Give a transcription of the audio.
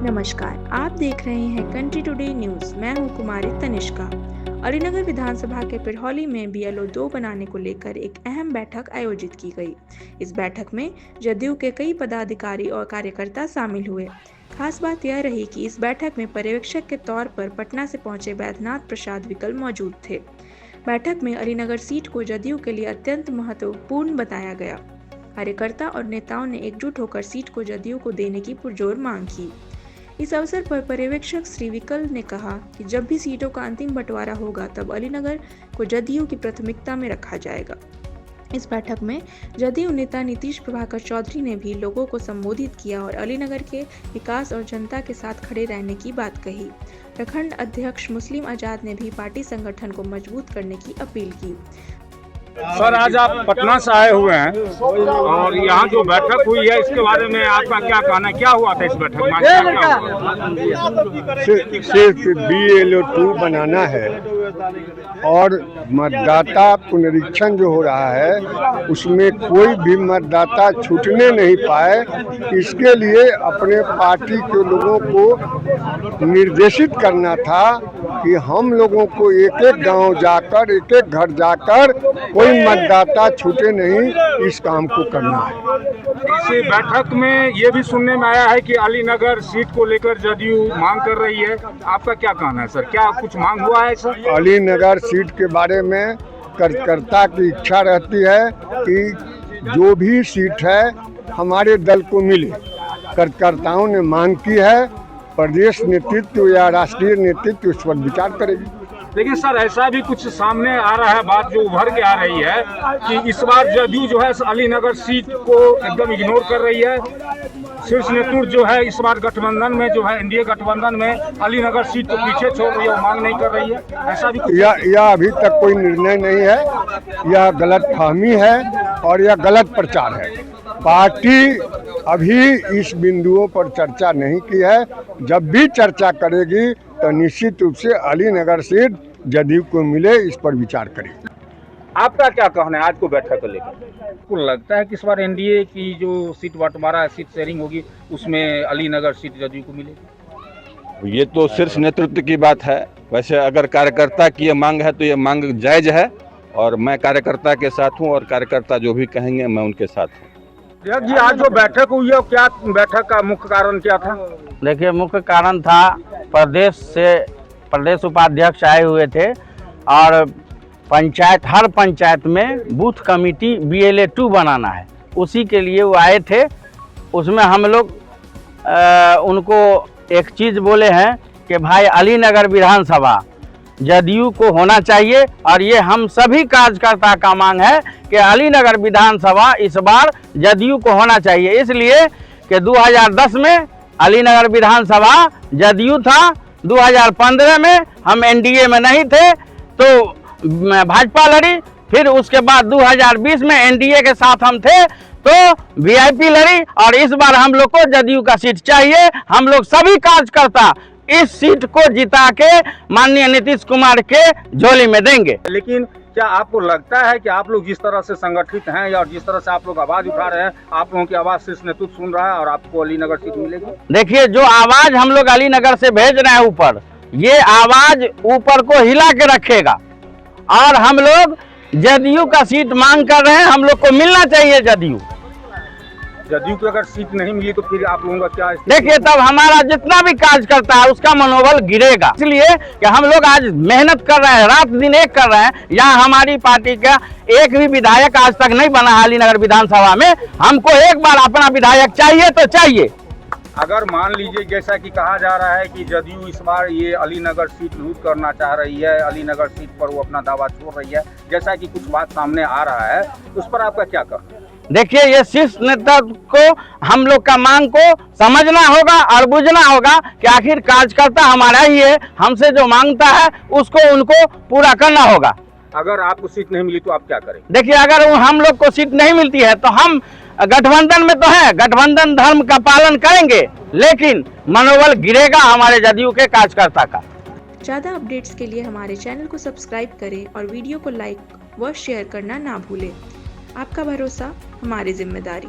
नमस्कार, आप देख रहे हैं कंट्री टुडे न्यूज। मैं हूं कुमारी तनिष्का। अलीनगर विधानसभा के पिरहौली में बीएलओ 2 बनाने को लेकर एक अहम बैठक आयोजित की गई। इस बैठक में जदयू के कई पदाधिकारी और कार्यकर्ता शामिल हुए। खास बात यह रही कि इस बैठक में पर्यवेक्षक के तौर पर पटना से पहुंचे बैद्यनाथ प्रसाद विकल मौजूद थे। बैठक में अलीनगर सीट को जदयू के लिए अत्यंत महत्वपूर्ण बताया गया। कार्यकर्ता और नेताओं ने एकजुट होकर सीट को जदयू को देने की पुरजोर मांग की। इस अवसर पर पर्यवेक्षक श्री विकल ने कहा कि जब भी सीटों का अंतिम बंटवारा होगा तब अलीनगर को जदयू की प्राथमिकता में रखा जाएगा। इस बैठक में जदयू नेता नीतीश प्रभाकर चौधरी ने भी लोगों को संबोधित किया और अलीनगर के विकास और जनता के साथ खड़े रहने की बात कही। प्रखंड अध्यक्ष मुस्लिम आजाद ने भी पार्टी संगठन को मजबूत करने की अपील की। सर, आज आप पटना से आए हुए हैं और यहाँ जो बैठक हुई है इसके बारे में आपका क्या कहना है? क्या हुआ था इस बैठक में? सिर्फ बीएलओ 2 बनाना है और मतदाता पुनरीक्षण जो हो रहा है उसमें कोई भी मतदाता छूटने नहीं पाए, इसके लिए अपने पार्टी के लोगों को निर्देशित करना था कि हम लोगों को एक एक गांव जाकर, एक एक घर जाकर कोई मतदाता छूटे नहीं, इस काम को करना है। इस बैठक में ये भी सुनने में आया है कि अलीनगर सीट को लेकर जदयू मांग कर रही है। आपका क्या कहना है सर? क्या कुछ मांग हुआ है सर? अलीनगर सीट के बारे में कार्यकर्ता की इच्छा रहती है कि जो भी सीट है हमारे दल को मिले। कार्यकर्ताओं ने मांग की है, प्रदेश नेतृत्व या राष्ट्रीय नेतृत्व उस पर विचार करेगी। लेकिन सर, ऐसा भी कुछ सामने आ रहा है, बात जो उभर के आ रही है कि इस बार जदयू जो है अलीनगर सीट को एकदम इग्नोर कर रही है। शीर्ष नेतृत्व जो है इस बार गठबंधन में जो है एनडीए गठबंधन में अलीनगर सीट को पीछे छोड़ रही है, मांग नहीं कर रही है। ऐसा भी यह अभी तक कोई निर्णय नहीं है, यह गलतफहमी है और यह गलत प्रचार है। पार्टी अभी इस बिंदुओं पर चर्चा नहीं की है। जब भी चर्चा करेगी तो निश्चित रूप से अलीनगर सीट जदयू को मिले, इस पर विचार करेगी। आपका क्या कहना है आज को बैठक को लेकर? आपको लगता है कि इस बार एनडीए की जो सीट बंटवारा सीट शेयरिंग होगी उसमें अलीनगर सीट जदयू को मिलेगी? ये तो शीर्ष नेतृत्व की बात है। वैसे अगर कार्यकर्ता की ये मांग है तो ये मांग जायज है और मैं कार्यकर्ता के साथ हूँ और कार्यकर्ता जो भी कहेंगे मैं उनके साथ हूँ। जी, आज जो बैठक हुई है क्या बैठक का मुख्य कारण क्या था? देखिए, मुख्य कारण था प्रदेश से प्रदेश उपाध्यक्ष आए हुए थे और हर पंचायत में बूथ कमेटी बीएलओ 2 बनाना है, उसी के लिए वो आए थे। उसमें हम लोग उनको एक चीज़ बोले हैं कि भाई अलीनगर विधानसभा जदयू को होना चाहिए और ये हम सभी कार्यकर्ता का मांग है कि अलीनगर विधानसभा इस बार जदयू को होना चाहिए, इसलिए कि 2010 में अलीनगर विधानसभा जदयू था, 2015 में हम एनडीए में नहीं थे तो भाजपा लड़ी, फिर उसके बाद 2020 में एनडीए के साथ हम थे तो वीआईपी लड़ी और इस बार हम लोग को जदयू का सीट चाहिए। हम लोग सभी कार्यकर्ता इस सीट को जिता के माननीय नीतीश कुमार के झोली में देंगे। लेकिन क्या आपको लगता है कि आप लोग जिस तरह से संगठित हैं या जिस तरह से आप लोग आवाज उठा रहे हैं, आप लोगों की आवाज शीर्ष नेतृत्व सुन रहा है और आपको अलीनगर सीट मिलेगी? देखिए, जो आवाज हम लोग अलीनगर से भेज रहे हैं ऊपर, ये आवाज ऊपर को हिला के रखेगा और हम लोग जदयू का सीट मांग कर रहे हैं। हम लोग को मिलना चाहिए जदयू की अगर सीट नहीं मिली तो फिर आप लोगों का क्या? देखिए, तब हमारा जितना भी कार्य करता है उसका मनोबल गिरेगा, इसलिए कि हम लोग आज मेहनत कर रहे हैं, रात दिन एक कर रहे हैं। यहाँ हमारी पार्टी का एक भी विधायक आज तक नहीं बना अलीनगर विधानसभा में। हमको एक बार अपना विधायक चाहिए तो चाहिए। अगर मान लीजिए जैसा कि कहा जा रहा है कि जदयू इस बार ये अलीनगर सीट लूट करना चाह रही है, अलीनगर सीट पर वो अपना दावा छोड़ रही है, जैसा कि कुछ बात सामने आ रहा है, उस पर आपका क्या कहना है? देखिए, ये शीर्ष नेतृत्व को हम लोग का मांग को समझना होगा और बुझना होगा कि आखिर कार्यकर्ता हमारा ही है, हमसे जो मांगता है उसको उनको पूरा करना होगा। अगर आपको सीट नहीं मिली तो आप क्या करें? देखिए, अगर हम लोग को सीट नहीं मिलती है तो हम गठबंधन में तो है, गठबंधन धर्म का पालन करेंगे, लेकिन मनोबल गिरेगा हमारे जदयू के कार्यकर्ता का। ज़्यादा अपडेट्स के लिए हमारे चैनल को सब्सक्राइब करें और वीडियो को लाइक व शेयर करना ना भूलें। आपका भरोसा हमारी जिम्मेदारी।